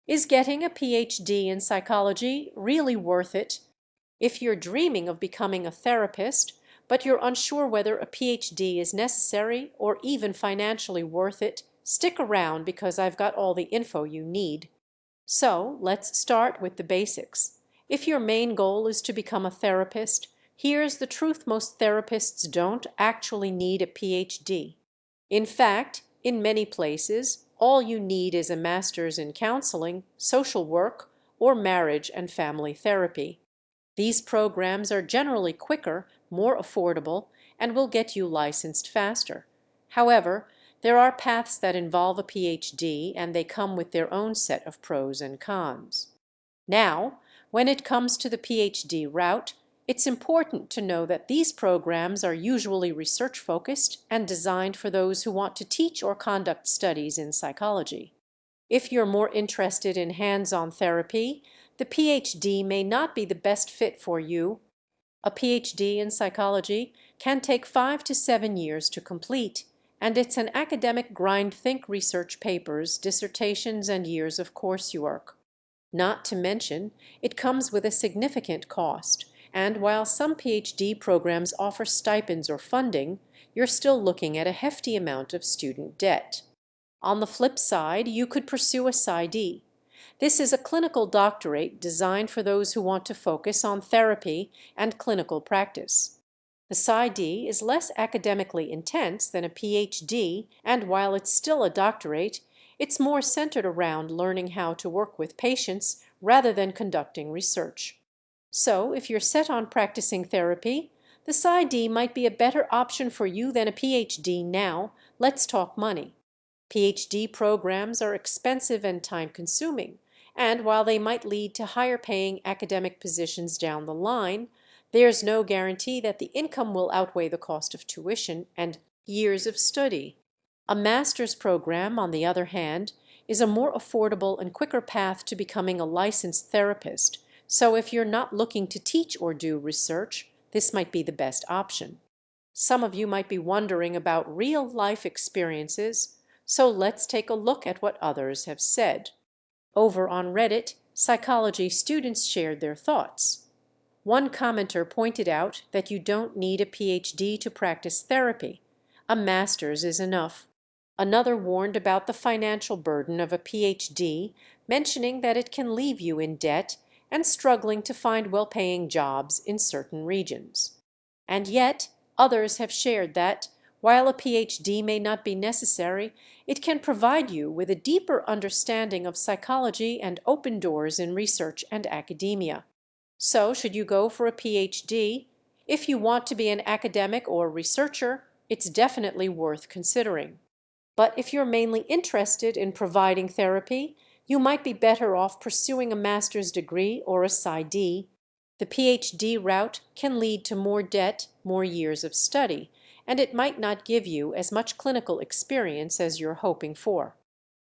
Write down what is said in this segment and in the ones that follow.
Is getting a PhD in psychology really worth it? If you're dreaming of becoming a therapist, but you're unsure whether a PhD is necessary or even financially worth it, stick around because I've got all the info you need. So let's start with the basics. If your main goal is to become a therapist, here's the truth: most therapists don't actually need a PhD. In fact, in many places, all you need is a master's in counseling, social work, or marriage and family therapy. These programs are generally quicker, more affordable, and will get you licensed faster. However, there are paths that involve a PhD, and they come with their own set of pros and cons. Now, when it comes to the PhD route, it's important to know that these programs are usually research-focused and designed for those who want to teach or conduct studies in psychology. If you're more interested in hands-on therapy, the PhD may not be the best fit for you. A PhD in psychology can take 5 to 7 years to complete, and it's an academic grind: think research papers, dissertations, and years of coursework. Not to mention, it comes with a significant cost, and while some PhD programs offer stipends or funding, you're still looking at a hefty amount of student debt. On the flip side, you could pursue a PsyD. This is a clinical doctorate designed for those who want to focus on therapy and clinical practice. The PsyD is less academically intense than a PhD, and while it's still a doctorate, it's more centered around learning how to work with patients rather than conducting research. So, if you're set on practicing therapy, the PsyD might be a better option for you than a PhD. Now, let's talk money. PhD programs are expensive and time-consuming, and while they might lead to higher-paying academic positions down the line, there's no guarantee that the income will outweigh the cost of tuition and years of study. A master's program, on the other hand, is a more affordable and quicker path to becoming a licensed therapist, so if you're not looking to teach or do research, this might be the best option. Some of you might be wondering about real-life experiences, so let's take a look at what others have said. Over on Reddit, psychology students shared their thoughts. One commenter pointed out that you don't need a PhD to practice therapy. A master's is enough. Another warned about the financial burden of a PhD, mentioning that it can leave you in debt and struggling to find well-paying jobs in certain regions. And yet, others have shared that, while a PhD may not be necessary, it can provide you with a deeper understanding of psychology and open doors in research and academia. So, should you go for a PhD? If you want to be an academic or researcher, it's definitely worth considering. But if you're mainly interested in providing therapy, you might be better off pursuing a master's degree or a PsyD. The PhD route can lead to more debt, more years of study, and it might not give you as much clinical experience as you're hoping for.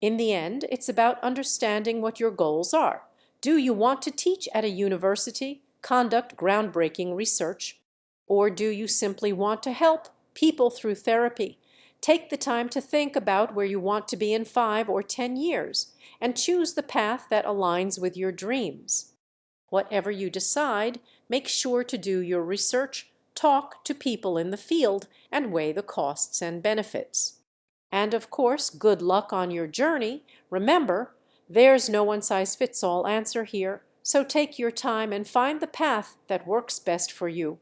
In the end, it's about understanding what your goals are. Do you want to teach at a university, conduct groundbreaking research, or do you simply want to help people through therapy? Take the time to think about where you want to be in 5 or 10 years and choose the path that aligns with your dreams. Whatever you decide, make sure to do your research, talk to people in the field, and weigh the costs and benefits. And of course, good luck on your journey. Remember, there's no one-size-fits-all answer here, so take your time and find the path that works best for you.